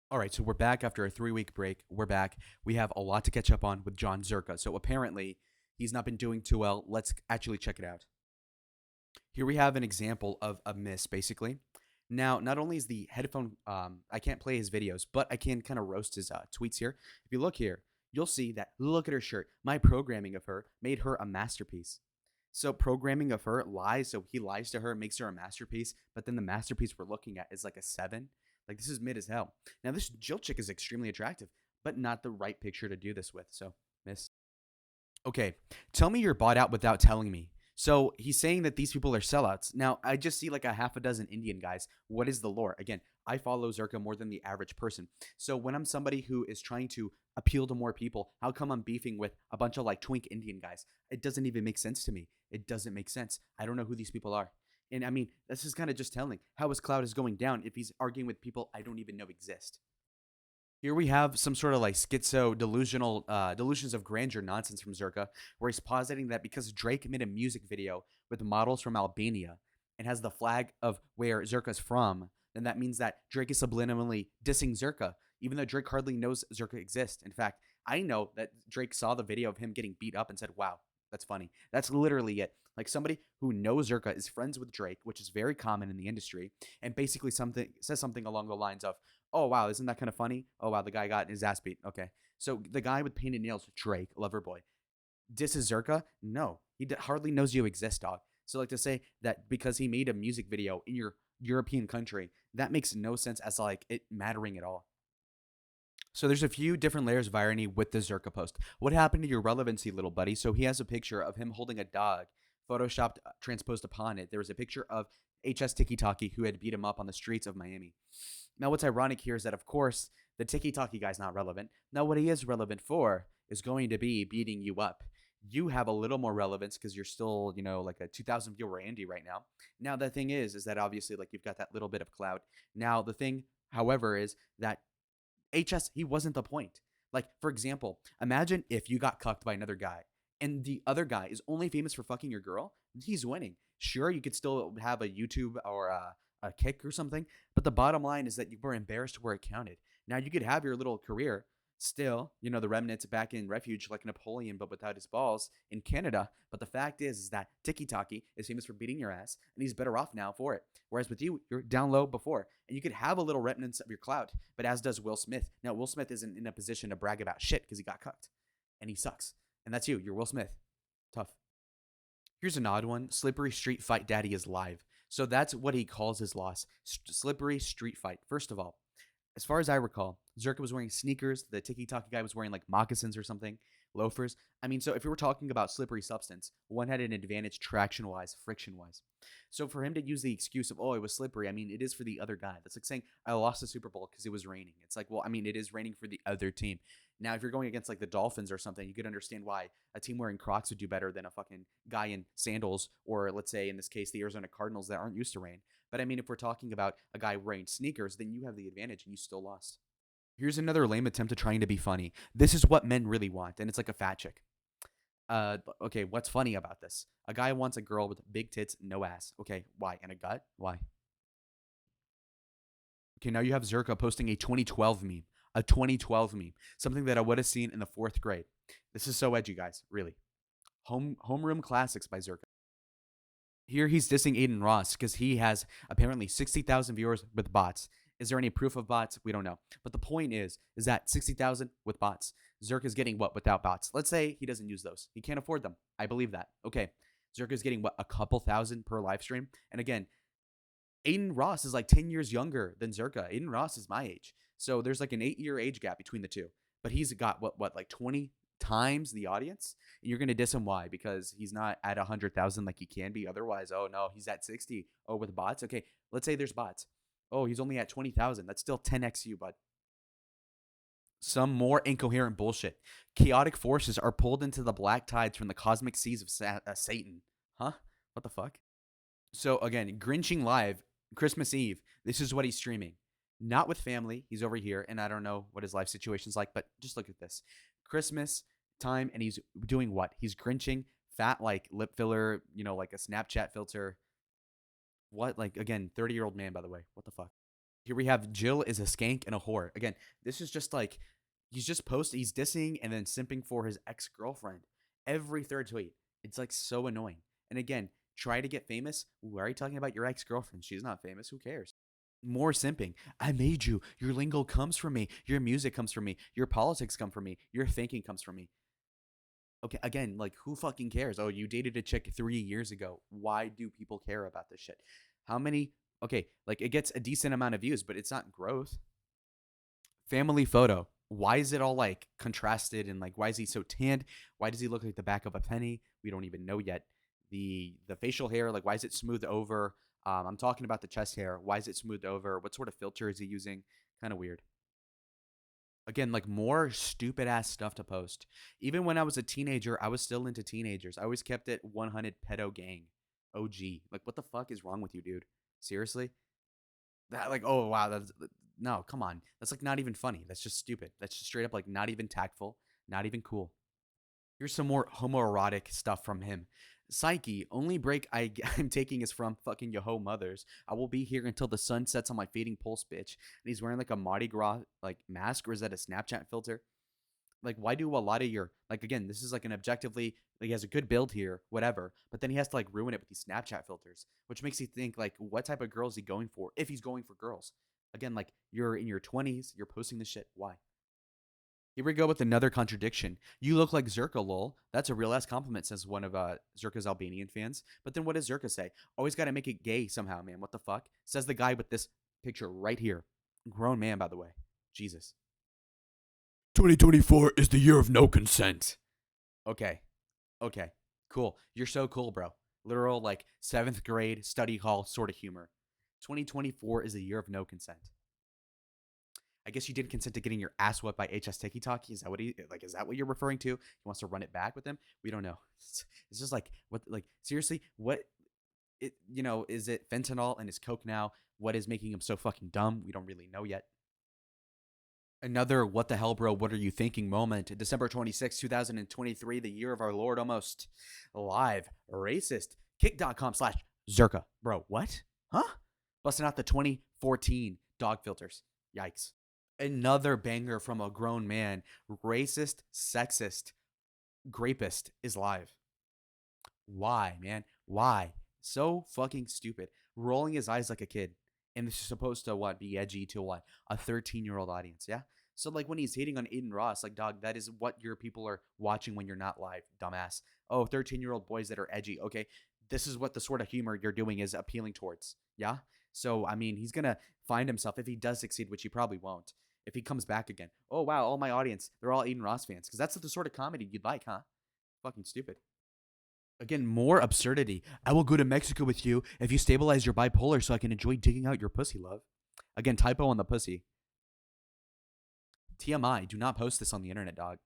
All right, so we're back after a 3 week break. We're back. We have a lot to catch up on with John Zherka. So apparently, he's not been doing too well. Let's actually check it out. Here we have an example of a miss, basically. Now, not only is the headphone, I can't play his videos, but I can kind of roast his tweets here. If you look here, you'll see that, look at her shirt. My programming of her made her a masterpiece. So programming of her lies, so he lies to her, makes her a masterpiece, but then the masterpiece we're looking at is like a 7. Like, this is mid as hell. Now, this Jill chick is extremely attractive, but not the right picture to do this with, so miss. Okay, tell me you're bought out without telling me. So he's saying that these people are sellouts. Now, I just see like a half a dozen Indian guys. What is the lore? Again, I follow Zerka more than the average person. So when I'm somebody who is trying to appeal to more people, how come I'm beefing with a bunch of like twink Indian guys? It doesn't even make sense to me. It doesn't make sense. I don't know who these people are. And I mean, this is kind of just telling how his cloud is going down if he's arguing with people I don't even know exist. Here we have some sort of like schizo delusional delusions of grandeur nonsense from Zerka, where he's positing that because Drake made a music video with models from Albania and has the flag of where Zerka's from, then that means that Drake is subliminally dissing Zerka, even though Drake hardly knows Zerka exists. In fact, I know that Drake saw the video of him getting beat up and said, "Wow, that's funny." That's literally it. Like somebody who knows Zerka is friends with Drake, which is very common in the industry, and basically something says something along the lines of, "Oh wow, isn't that kind of funny? Oh wow, the guy got his ass beat." Okay, so the guy with painted nails, Drake, Loverboy, disses Zerka. No, he hardly knows you exist, dog. So like to say that because he made a music video in your European country, that makes no sense as like it mattering at all. So there's a few different layers of irony with the Zerka post. What happened to your relevancy, little buddy? So he has a picture of him holding a dog, photoshopped, transposed upon it. There was a picture of HS Tiki Taki who had beat him up on the streets of Miami. Now, what's ironic here is that, of course, the Tiki Taki guy's not relevant. Now, what he is relevant for is going to be beating you up. You have a little more relevance because you're still, like a 2,000 viewer Andy right now. Now, the thing is that obviously, like, you've got that little bit of clout. Now, the thing, however, is that HS, he wasn't the point. Like, for example, imagine if you got cucked by another guy and the other guy is only famous for fucking your girl, he's winning. Sure, you could still have a YouTube or a kick or something, but the bottom line is that you were embarrassed where it counted. Now, you could have your little career still, the remnants back in refuge like Napoleon, but without his balls in Canada. But the fact is that Tiki Taki is famous for beating your ass, and he's better off now for it. Whereas with you, you're down low before, and you could have a little remnants of your clout, but as does Will Smith. Now, Will Smith isn't in a position to brag about shit because he got cucked, and he sucks. And that's you. You're Will Smith. Tough. Here's an odd one. Slippery Street Fight Daddy is live. So that's what he calls his loss. Slippery Street Fight. First of all, as far as I recall, Zerka was wearing sneakers. The Tiki Taki guy was wearing like moccasins or something, loafers. I mean, so if we were talking about slippery substance, one had an advantage traction wise, friction wise. So for him to use the excuse of, oh, it was slippery, I mean, it is for the other guy. That's like saying, I lost the Super Bowl because it was raining. It's like, well, I mean, it is raining for the other team. Now, if you're going against like the Dolphins or something, you could understand why a team wearing Crocs would do better than a fucking guy in sandals, or let's say in this case, the Arizona Cardinals that aren't used to rain. But I mean, if we're talking about a guy wearing sneakers, then you have the advantage and you still lost. Here's another lame attempt at trying to be funny. This is what men really want, and it's like a fat chick. Okay, what's funny about this? A guy wants a girl with big tits, no ass. Okay, why? And a gut? Why? Okay, now you have Zerka posting a 2012 meme. A 2012 meme. Something that I would have seen in the fourth grade. This is so edgy, guys. Really. Homeroom classics by Zerka. Here he's dissing Aiden Ross because he has apparently 60,000 viewers with bots. Is there any proof of bots? We don't know. But the point is that 60,000 with bots. Zerk is getting what without bots? Let's say he doesn't use those. He can't afford them. I believe that. Okay. Zerk is getting what, a couple thousand per live stream? And again, Aiden Ross is like 10 years younger than Zerka. Aiden Ross is my age. So there's like an 8-year age gap between the two. But he's got what, like 20 times the audience? And you're going to diss him. Why? Because he's not at 100,000 like he can be otherwise. Oh, no, he's at 60. Oh, with bots? Okay, let's say there's bots. Oh, he's only at 20,000. That's still 10x you, bud. Some more incoherent bullshit. Chaotic forces are pulled into the black tides from the cosmic seas of Satan. Huh? What the fuck? So again, Grinching live, Christmas Eve. This is what he's streaming. Not with family. He's over here, and I don't know what his life situation's like, but just look at this. Christmas time, and he's doing what? He's Grinching, fat like lip filler, like a Snapchat filter. What? Like again, 30-year-old man, by the way. What the fuck? Here we have Jill is a skank and a whore. Again, this is just like he's dissing and then simping for his ex girlfriend every third tweet. It's like so annoying. And again, try to get famous. Why are you talking about your ex girlfriend? She's not famous. Who cares? More simping. I made you. Your lingo comes from me. Your music comes from me. Your politics come from me. Your thinking comes from me. Okay, again, like who fucking cares? Oh, you dated a chick 3 years ago. Why do people care about this shit? How many? Okay, like it gets a decent amount of views, but it's not growth. Family photo. Why is it all like contrasted and like why is he so tanned? Why does he look like the back of a penny? We don't even know yet. The facial hair, like why is it smoothed over? I'm talking about the chest hair. Why is it smoothed over? What sort of filter is he using? Kind of weird. Again, like more stupid ass stuff to post. Even when I was a teenager, I was still into teenagers. I always kept it 100 pedo gang. OG. Like, what the fuck is wrong with you, dude? Seriously? That, like, oh, wow. No, come on. That's like not even funny. That's just stupid. That's just straight up like not even tactful, not even cool. Here's some more homoerotic stuff from him. Psyche, only break I'm taking is from fucking Yoho Mothers. I will be here until the sun sets on my fading pulse, bitch. And he's wearing like a Mardi Gras like mask, or is that a Snapchat filter? Like, why do a lot of your like again? This is like an objectively like he has a good build here, whatever. But then he has to like ruin it with these Snapchat filters, which makes you think like, what type of girl is he going for? If he's going for girls, again, like you're in your 20s, you're posting this shit. Why? Here we go with another contradiction. You look like Zherka, lol. That's a real ass compliment, says one of Zherka's Albanian fans. But then what does Zherka say? Always got to make it gay somehow, man. What the fuck? Says the guy with this picture right here. Grown man, by the way. Jesus. 2024 is the year of no consent. Okay. Okay. Cool. You're so cool, bro. Literal, like, seventh grade study hall sort of humor. 2024 is the year of no consent. I guess you did consent to getting your ass whooped by HS Tiki Talkie. Is that what he like? Is that what you're referring to? He wants to run it back with him. We don't know. It's just like what? Like seriously, what? It is it fentanyl and his coke now? What is making him so fucking dumb? We don't really know yet. Another what the hell, bro? What are you thinking moment? December 26, 2023, the year of our Lord almost. Live racist kick.com/Zherka. Bro, what? Huh? Busting out the 2014 dog filters. Yikes. Another banger from a grown man. Racist, sexist, grapist is live. Why, man? Why? So fucking stupid. Rolling his eyes like a kid. And this is supposed to what? Be edgy to what? A 13-year-old audience, yeah? So like when he's hating on Aiden Ross, like dog, that is what your people are watching when you're not live, dumbass. Oh, 13-year-old boys that are edgy. Okay. This is what the sort of humor you're doing is appealing towards. Yeah? So I mean, he's gonna find himself if he does succeed, which he probably won't. If he comes back again. Oh wow, all my audience, they're all Aiden Ross fans. Because that's the sort of comedy you'd like, huh? Fucking stupid. Again, more absurdity. I will go to Mexico with you if you stabilize your bipolar so I can enjoy digging out your pussy, love. Again, typo on the pussy. TMI, do not post this on the internet, dog.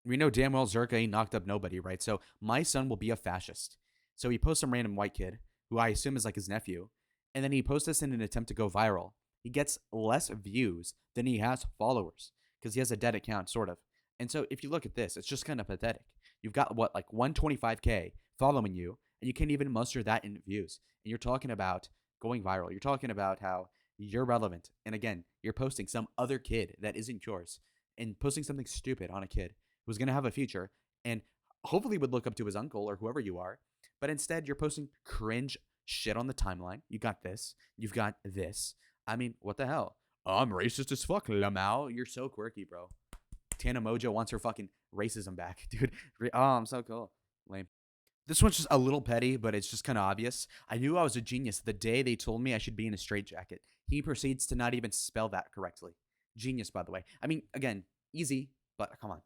We know damn well Zherka ain't knocked up nobody, right? So my son will be a fascist. So he posts some random white kid, who I assume is like his nephew, and then he posts this in an attempt to go viral. He gets less views than he has followers because he has a dead account, sort of. And so if you look at this, it's just kind of pathetic. You've got what, like 125K following you, and you can't even muster that in views. And you're talking about going viral. You're talking about how you're relevant. And again, you're posting some other kid that isn't yours and posting something stupid on a kid who's going to have a future and hopefully would look up to his uncle or whoever you are. But instead, you're posting cringe shit on the timeline. You got this. You've got this. I mean, what the hell? I'm racist as fuck, Lamau. You're so quirky, bro. Tana Mojo wants her fucking racism back, dude. Oh, I'm so cool. Lame. This one's just a little petty, but it's just kind of obvious. I knew I was a genius the day they told me I should be in a straitjacket. He proceeds to not even spell that correctly. Genius, by the way. I mean, again, easy, but come on.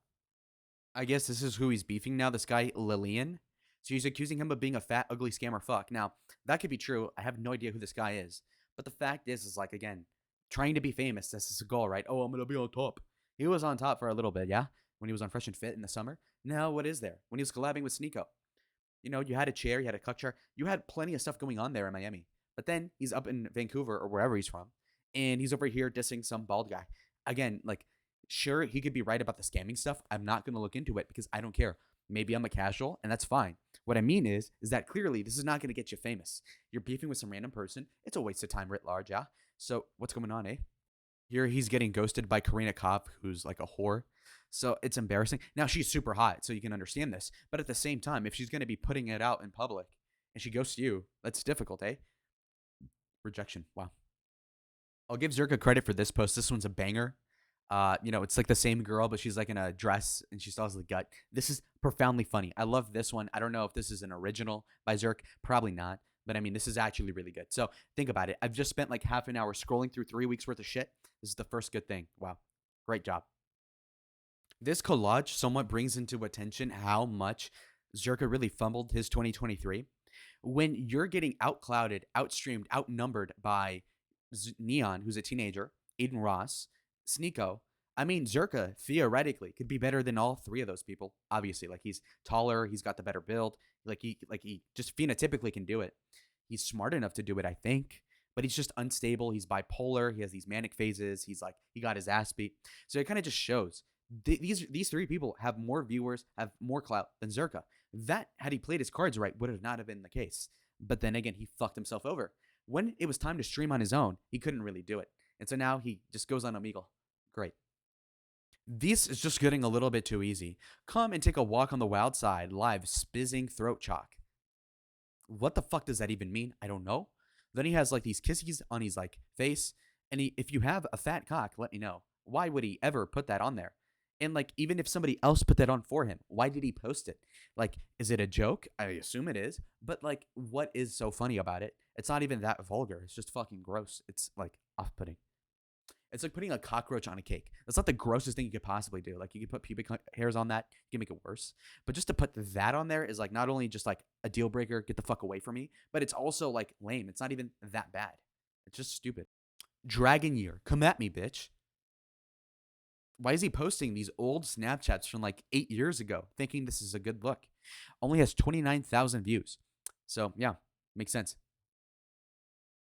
I guess this is who he's beefing now, this guy, Lillian. So he's accusing him of being a fat, ugly scammer fuck. Now, that could be true. I have no idea who this guy is. But the fact is like, again, trying to be famous, that's his goal, right? Oh, I'm going to be on top. He was on top for a little bit, yeah? When he was on Fresh and Fit in the summer. Now, what is there? When he was collabing with Sneeko. You had a chair, you had a cuck chair. You had plenty of stuff going on there in Miami. But then he's up in Vancouver or wherever he's from. And he's over here dissing some bald guy. Again, like, sure, he could be right about the scamming stuff. I'm not going to look into it because I don't care. Maybe I'm a casual, and that's fine. What I mean is that clearly this is not going to get you famous. You're beefing with some random person. It's a waste of time writ large, yeah? So what's going on, eh? Here he's getting ghosted by Karina Kopp, who's like a whore. So it's embarrassing. Now she's super hot, so you can understand this. But at the same time, if she's going to be putting it out in public and she ghosts you, that's difficult, eh? Rejection. Wow. I'll give Zherka credit for this post. This one's a banger. It's like the same girl, but she's like in a dress and she still has the gut. This is profoundly funny. I love this one. I don't know if this is an original by Zerk. Probably not. But I mean, this is actually really good. So think about it. I've just spent like half an hour scrolling through 3 weeks worth of shit. This is the first good thing. Wow. Great job. This collage somewhat brings into attention how much Zerka really fumbled his 2023. When you're getting outclouded, outstreamed, outnumbered by Neon, who's a teenager, Aiden Ross, Sneeko. I mean, Zerka theoretically could be better than all three of those people. Obviously, like he's taller, he's got the better build, like he just phenotypically can do it. He's smart enough to do it, I think, but he's just unstable. He's bipolar. He has these manic phases. He's like he got his ass beat. So it kind of just shows these three people have more viewers, have more clout than Zerka. That had he played his cards right would have not have been the case. But then again, he fucked himself over. When it was time to stream on his own, he couldn't really do it. And so now he just goes on Omegle. Great. This is just getting a little bit too easy. Come and take a walk on the wild side, live spizzing throat chalk. What the fuck does that even mean? I don't know. Then he has like these kisses on his like face. And if you have a fat cock, let me know. Why would he ever put that on there? And like, even if somebody else put that on for him, why did he post it? Like, is it a joke? I assume it is. But like, what is so funny about it? It's not even that vulgar. It's just fucking gross. It's like off-putting. It's like putting a cockroach on a cake. That's not the grossest thing you could possibly do. Like, you could put pubic hairs on that. You can make it worse. But just to put that on there is like not only just like a deal breaker, get the fuck away from me, but it's also like lame. It's not even that bad. It's just stupid. Dragon Year. Come at me, bitch. Why is he posting these old Snapchats from like 8 years ago thinking this is a good look? Only has 29,000 views. So, yeah, makes sense.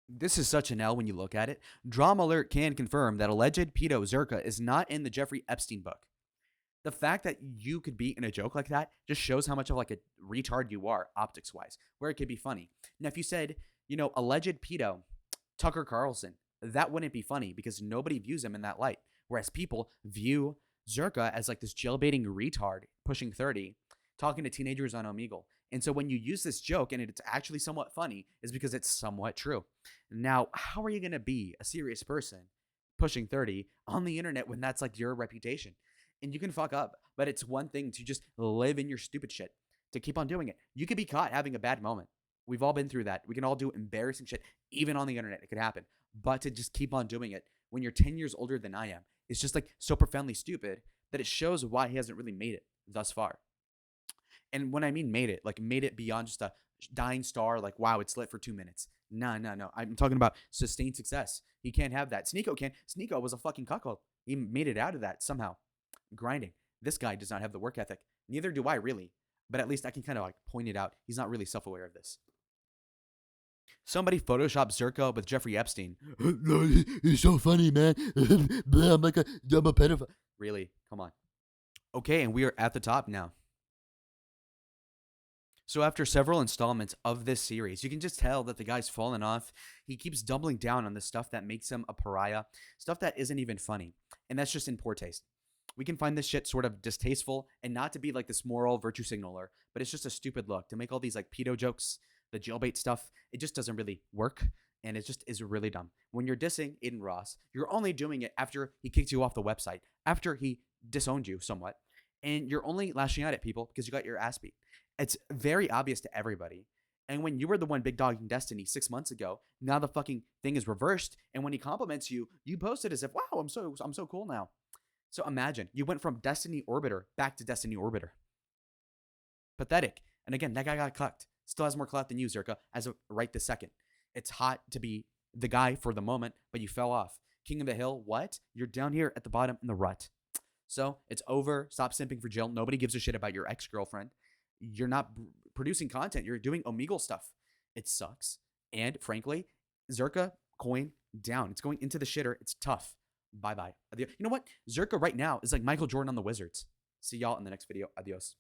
This is such an L when you look at it. Drama Alert can confirm that alleged pedo Zherka is not in the Jeffrey Epstein book. The fact that you could be in a joke like that just shows how much of like a retard you are optics-wise, where it could be funny. Now, if you said, alleged pedo Tucker Carlson, that wouldn't be funny because nobody views him in that light. Whereas people view Zherka as like this jailbaiting retard pushing 30, talking to teenagers on Omegle. And so when you use this joke and it's actually somewhat funny is because it's somewhat true. Now, how are you going to be a serious person pushing 30 on the internet when that's like your reputation? And you can fuck up, but it's one thing to just live in your stupid shit, to keep on doing it. You could be caught having a bad moment. We've all been through that. We can all do embarrassing shit, even on the internet. It could happen. But to just keep on doing it when you're 10 years older than I am, it's just like so profoundly stupid that it shows why he hasn't really made it thus far. And when I mean made it beyond just a dying star, like, wow, it's lit for 2 minutes. No. I'm talking about sustained success. He can't have that. Sneeko can. Sneeko was a fucking cuckold. He made it out of that somehow. Grinding. This guy does not have the work ethic. Neither do I really. But at least I can kind of like point it out. He's not really self-aware of this. Somebody photoshopped Zherka with Jeffrey Epstein. He's so funny, man. I'm a pedophile. Really? Come on. Okay, and we are at the top now. So after several installments of this series, you can just tell that the guy's fallen off. He keeps doubling down on the stuff that makes him a pariah, stuff that isn't even funny. And that's just in poor taste. We can find this shit sort of distasteful and not to be like this moral virtue signaler, but it's just a stupid look. To make all these like pedo jokes, the jailbait stuff, it just doesn't really work. And it just is really dumb. When you're dissing Aiden Ross, you're only doing it after he kicked you off the website, after he disowned you somewhat. And you're only lashing out at people because you got your ass beat. It's very obvious to everybody. And when you were the one big dogging Destiny 6 months ago, now the fucking thing is reversed. And when he compliments you, you post it as if, wow, I'm so cool now. So imagine you went from Destiny Orbiter back to Destiny Orbiter. Pathetic. And again, that guy got cucked. Still has more clout than you, Zherka, as of right this second. It's hot to be the guy for the moment, but you fell off. King of the Hill, what? You're down here at the bottom in the rut. So it's over. Stop simping for Jill. Nobody gives a shit about your ex-girlfriend. You're not producing content. You're doing Omegle stuff. It sucks. And frankly, Zherka coin down. It's going into the shitter. It's tough. Bye-bye. You know what? Zherka right now is like Michael Jordan on the Wizards. See y'all in the next video. Adios.